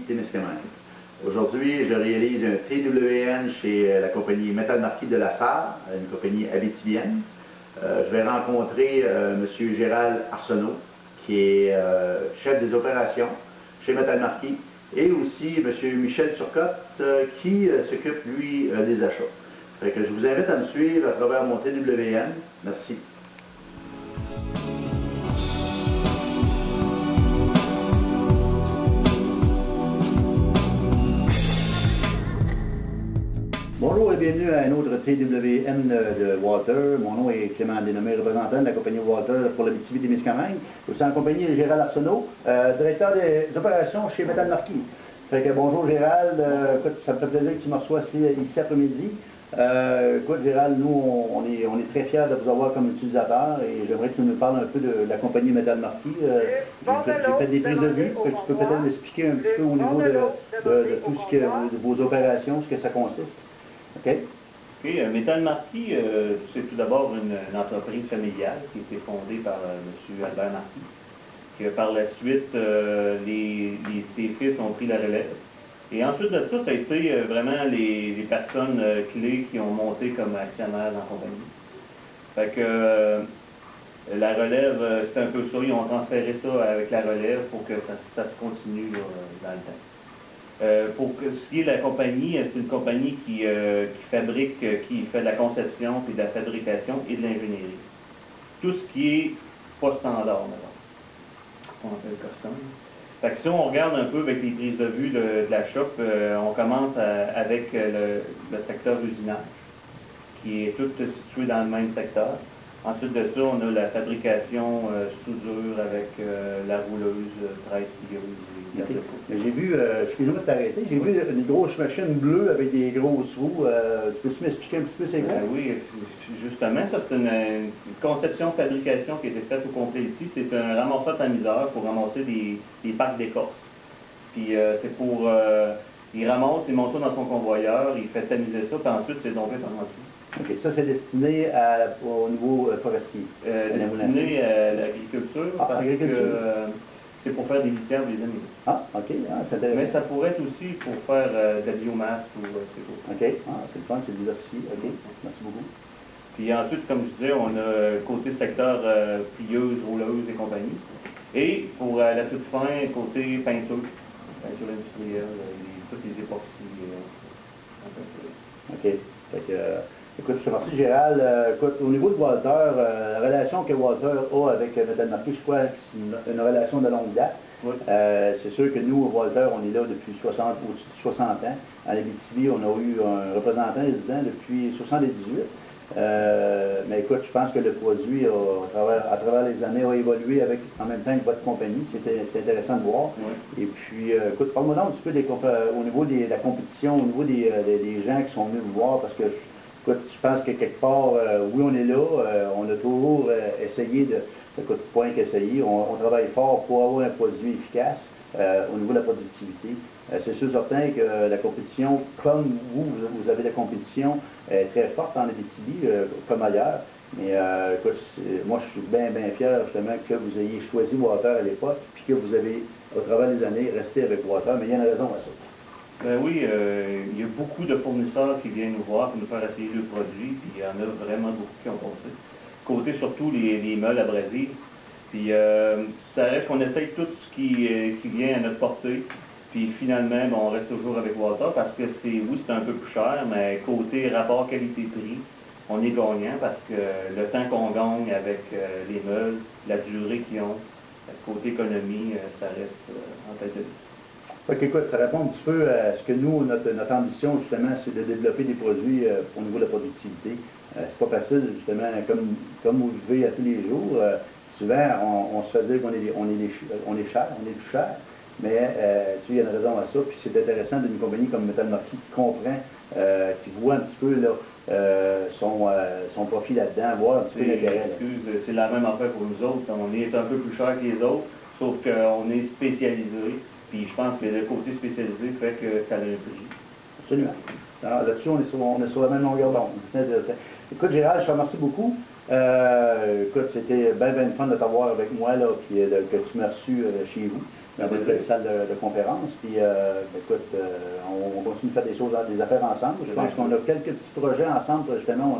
Abitibi-Témiscamingue. Aujourd'hui, je réalise un TWN chez la compagnie Métal Marquis de la Sarre, une compagnie abitibienne. Je vais rencontrer M. Gérald Arsenault, qui est chef des opérations chez Métal Marquis, et aussi M. Michel Turcotte, qui s'occupe, lui, des achats. Fait que je vous invite à me suivre à travers mon TWN. Merci. Bonjour et bienvenue à un autre TWN de Walter. Mon nom est Clément Dénommé, représentant de la compagnie Walter pour l'Abitibi-Témiscamingue. Je suis en compagnie de Gérald Arsenault, directeur des opérations chez Métal Marquis. Fait que bonjour Gérald, écoute, ça me fait plaisir que tu me reçois ici après-midi. Écoute Gérald, nous on est très fiers de vous avoir comme utilisateur et j'aimerais que tu nous parles un peu de la compagnie Métal Marquis. J'ai fait des prises de vue, tu peux peut-être m'expliquer un petit peu au niveau de tout ce que de vos opérations, ce que ça consiste. OK. Métal Marquis, c'est tout d'abord une entreprise familiale qui a été fondée par M. Albert Marquis, que par la suite, ses fils ont pris la relève. Et ensuite de ça, ça a été vraiment les personnes clés qui ont monté comme actionnaires dans la compagnie. Fait que la relève, c'est un peu ça, ils ont transféré ça avec la relève pour que ça se continue dans le temps. Pour ce qui est de la compagnie, c'est une compagnie qui fabrique, qui fait de la conception, puis de la fabrication et de l'ingénierie. Tout ce qui est pas standard, on appelle custom. Fait que si on regarde un peu avec les prises de vue de la shop, on commence avec le secteur usinage, qui est tout situé dans le même secteur. Ensuite de ça, on a la fabrication soudure avec la rouleuse, 13 plieuses. Okay. J'ai vu, excusez-moi de t'arrêter, j'ai vu une grosse machine bleue avec des grosses roues. Tu peux-tu m'expliquer un petit peu c'est quoi? Oui, justement, ça c'est une conception-fabrication qui a été faite au complet ici. C'est un ramasseur tamiseur pour ramasser des packs d'écorce. Puis c'est pour... il ramasse, il monte ça dans son convoyeur, il fait tamiser ça, puis ensuite c'est dompé par en dessous. OK, ça c'est destiné au niveau forestier. Destiné à l'agriculture, parce que c'est pour faire des litières pour les animaux. Ah, OK. Mais ça pourrait être aussi pour faire de la biomasse ou c'est tout. OK, c'est le fun, c'est diversifié. OK, merci beaucoup. Puis ensuite, comme je disais, on a côté secteur plieuse, rouleuse et compagnie. Et pour la toute fin, côté peinture industrielle, toutes les époxys. OK. Fait que, écoute, je te remercie Gérald. Écoute, au niveau de Walter, la relation que Walter a avec Métal Marquis, je crois que c'est une relation de longue date. Oui. C'est sûr que nous, Walter, on est là depuis au-dessus de 60 ans. À l'Abitibi, on a eu un représentant résident depuis 78. Mais écoute, je pense que le produit, à travers les années, a évolué en même temps que votre compagnie. C'est intéressant de voir. Oui. Et puis, écoute, parle-moi donc un petit peu au niveau de la compétition, au niveau des gens qui sont venus vous voir, parce que écoute, je pense que quelque part, oui, on est là, on a toujours essayé écoute, pas qu'essayer, on travaille fort pour avoir un produit efficace au niveau de la productivité. C'est sûr certain que la compétition, comme vous avez la compétition très forte en Abitibi, comme ailleurs. Mais écoute, moi, je suis bien fier justement que vous ayez choisi Walter à l'époque, puis que vous avez, au travers des années, resté avec Walter, mais il y a une raison à ça. Ben oui, il y a beaucoup de fournisseurs qui viennent nous voir pour nous faire essayer le produit, puis il y en a vraiment beaucoup qui ont passé. Côté surtout les meules abrasives. Puis ça reste qu'on essaye tout ce qui vient à notre portée. Puis finalement, on reste toujours avec Walter parce que oui, c'est un peu plus cher, mais côté rapport qualité-prix, on est gagnant parce que le temps qu'on gagne avec les meules, la durée qu'ils ont, côté économie, ça reste en tête de liste. Fait qu'écoute, ça répond un petit peu à ce que nous, notre ambition, justement, c'est de développer des produits au niveau de la productivité. C'est pas facile, justement, comme vous le vivez à tous les jours. Souvent, on se fait dire qu'on est cher, on est plus cher. Mais il y a une raison à ça. Puis c'est intéressant d'une compagnie comme Métal Marquis qui comprend, qui voit un petit peu là, son profit là-dedans, voir un petit peu l'intérêt. C'est la même affaire pour nous autres. On est un peu plus cher que les autres, sauf qu'on est spécialisé. Puis je pense que le côté spécialisé fait que ça a un prix. Absolument. Là-dessus, on est sur la même longueur d'onde. Écoute, Gérald, je te remercie beaucoup. Écoute, c'était bien fun de t'avoir avec moi, là, puis que tu m'as reçu chez vous, dans votre salle de conférence. Puis, écoute, on continue de faire des affaires ensemble. Je pense qu'on a quelques petits projets ensemble. Justement,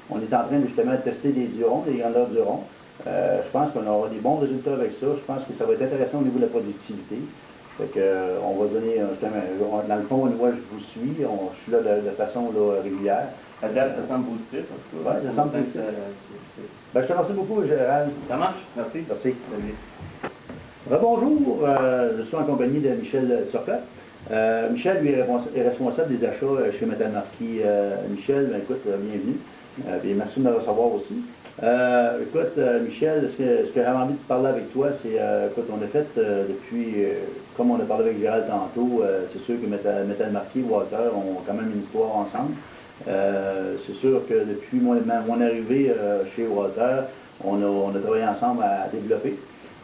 on est en train de justement tester des durons, des grandeurs durons. Je pense qu'on aura des bons résultats avec ça. Je pense que ça va être intéressant au niveau de la productivité. Fait que, on va donner, dans le fond, moi, je vous suis. Je suis là de façon là, régulière. Ça semble positif, en tout cas. Oui, ça semble positif. Ben, je te remercie beaucoup, Gérald. Ça marche. Merci. Merci. Rebonjour, je suis en compagnie de Michel Turcotte. Michel, lui, est responsable des achats chez Metal Marquis. Michel, ben, écoute, bienvenue. Et merci de me recevoir aussi. Écoute, Michel, ce que j'avais envie de parler avec toi, c'est, écoute, on a fait depuis, comme on a parlé avec Gérald tantôt, c'est sûr que Metal Marquis et Walter ont quand même une histoire ensemble. C'est sûr que depuis mon arrivée chez Walter, on a travaillé ensemble à développer,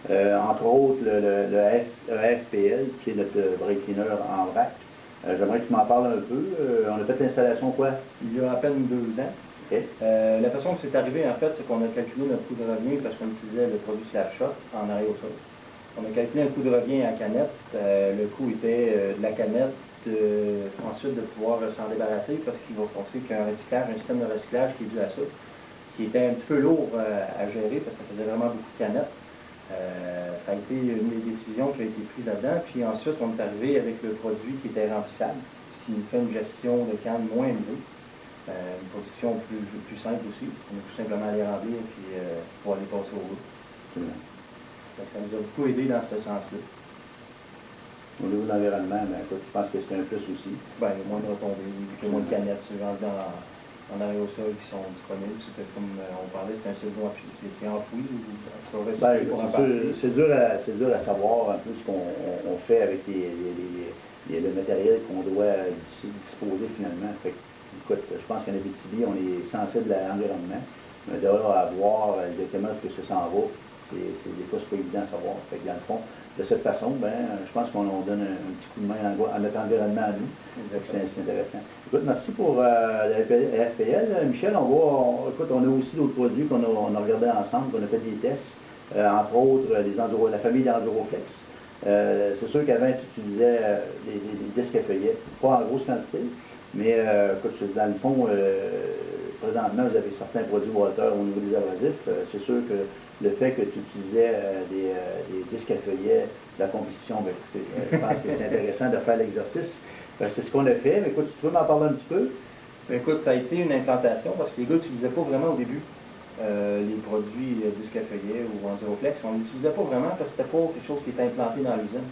entre autres, le FPL, qui est notre brake cleaner en vrac. J'aimerais que tu m'en parles un peu. On a fait l'installation quoi? Il y a à peine 2 ans. Okay. La façon que c'est arrivé, en fait, c'est qu'on a calculé notre coût de revient parce qu'on utilisait le produit Slapshot en aérosol. On a calculé un coût de revient à canette. Le coût était de la canette, ensuite de pouvoir s'en débarrasser parce qu'il va penser qu'un recyclage, un système de recyclage qui est dû à ça, qui était un petit peu lourd à gérer parce que ça faisait vraiment beaucoup de canettes. Ça a été une des décisions qui a été prise là-dedans. Puis ensuite, on est arrivé avec le produit qui était remplissable, ce qui nous fait une gestion de canne moins élevée. Une production plus simple aussi. On a tout simplement à les remplir et pouvoir les passer au route. Ça nous a beaucoup aidé dans ce sens-là. Au niveau de l'environnement, ben, écoute, je pense que c'est un plus aussi. Ben, il y a moins de retombées, il y a moins de canettes vendues en aérosol qui sont disponibles. C'était comme on parlait, c'est un saison c'est enfoui ou c'est dur à savoir un peu ce qu'on fait avec le matériel qu'on doit disposer finalement. Fait, écoute, je pense qu'en Abitibi, on est sensible à l'environnement. On doit voir exactement ce que ça s'en va. Des fois, c'est pas évident à savoir. Fait que dans le fond, de cette façon, ben, je pense qu'on donne un petit coup de main à notre environnement à nous. C'est intéressant. Écoute, merci pour la FPL. Michel, écoute, on a aussi d'autres produits qu'on a regardé ensemble, qu'on a fait des tests, entre autres la famille d'Enduroflex. C'est sûr qu'avant, tu utilisais des disques à feuillets, pas en grosse quantité, mais écoute, dans le fond, présentement, vous avez certains produits Walter au niveau des abrasifs. C'est sûr que le fait que tu utilisais des disques à feuillets, la compétition, ben, je pense que c'est intéressant de faire l'exercice. C'est ce qu'on a fait, mais écoute, tu peux m'en parler un petit peu? Ben, écoute, ça a été une implantation parce que les gars n'utilisaient pas vraiment au début les produits disques à feuillets ou Enduroflex. On n'utilisait pas vraiment parce que c'était pas quelque chose qui était implanté dans l'usine.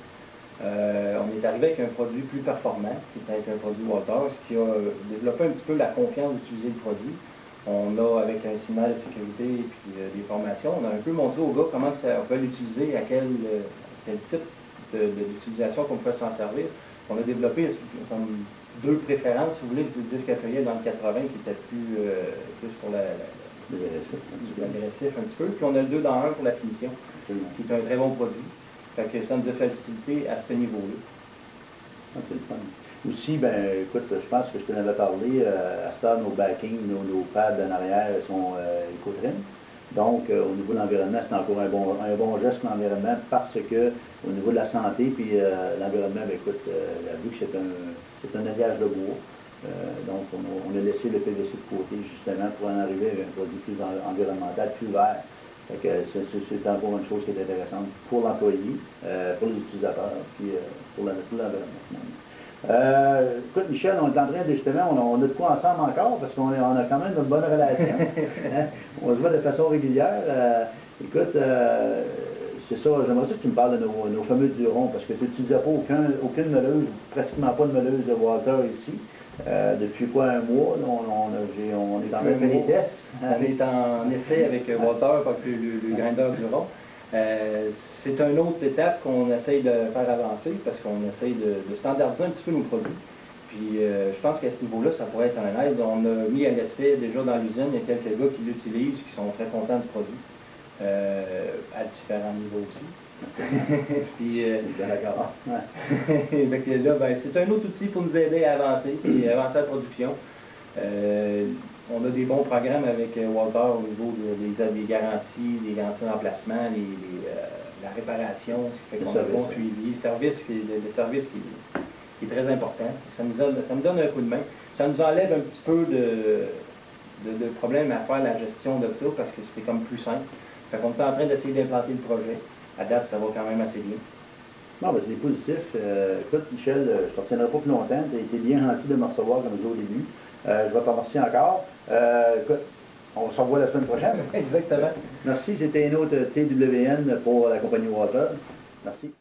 On est arrivé avec un produit plus performant, qui était un produit Walter, ce qui a développé un petit peu la confiance d'utiliser le produit. On a, avec un signal de sécurité et puis des formations, on a un peu montré aux gars comment on peut l'utiliser, à quel type d'utilisation qu'on peut s'en servir. On a développé comme 2 préférences, si vous voulez, du disque à feuillet dans le 80 qui était plus pour l'agressif un petit peu, puis on a le 2 dans 1 pour la finition, qui est un très bon produit. Fait que ça nous a fait faciliter à ce niveau-là. Ah, c'est le fun. Aussi, ben, écoute, je pense que je t'en avais parlé, à ce temps, nos backings, nos pads en arrière sont éco-trim. Donc, au niveau de l'environnement, c'est encore un bon geste pour l'environnement parce que, au niveau de la santé, puis l'environnement, ben, écoute, vu que c'est un alliage de bois, donc on a laissé le PVC de côté justement pour en arriver avec un produit plus environnemental, plus vert. C'est encore une chose qui est intéressante pour l'employé, pour les utilisateurs, puis pour l'environnement. Écoute, Michel, on est en train de justement, on a de quoi ensemble encore parce qu'on a quand même une bonne relation. Hein? On se voit de façon régulière. Écoute, c'est ça, j'aimerais ça que tu me parles de nos fameux durons parce que tu n'utilisais pas aucune meuleuse, pratiquement pas de meuleuse de Walter ici. Depuis quoi, un mois, là, on est en train de faire des tests. On est en essai avec Walter, parce que le grinder Duron. C'est une autre étape qu'on essaye de faire avancer, parce qu'on essaye de standardiser un petit peu nos produits. Puis je pense qu'à ce niveau-là, ça pourrait être un aide. On a mis à l'essai déjà dans l'usine, il y a quelques gars qui l'utilisent, qui sont très contents du produit, à différents niveaux aussi. Puis, D'accord. Ouais. fait que là, ben, c'est un autre outil pour nous aider à avancer, et avancer la production. On a des bons programmes avec Walter au niveau des garanties d'emplacement, la réparation, ce qui fait qu'on a un bon suivi, le service qui est très important. Ça nous donne un coup de main. Ça nous enlève un petit peu de problème à faire la gestion de ça parce que c'était comme plus simple. Fait qu'on est en train d'essayer d'implanter le projet. À date, ça va quand même assez bien. Non, ben, c'est positif. Écoute, Michel, je ne te retiendrai pas plus longtemps. Tu as été bien gentil de me recevoir comme je disais au début. Je vais te remercier encore. Écoute, on se revoit la semaine prochaine. Exactement. Merci, c'était une autre TWN pour la compagnie Walter. Merci.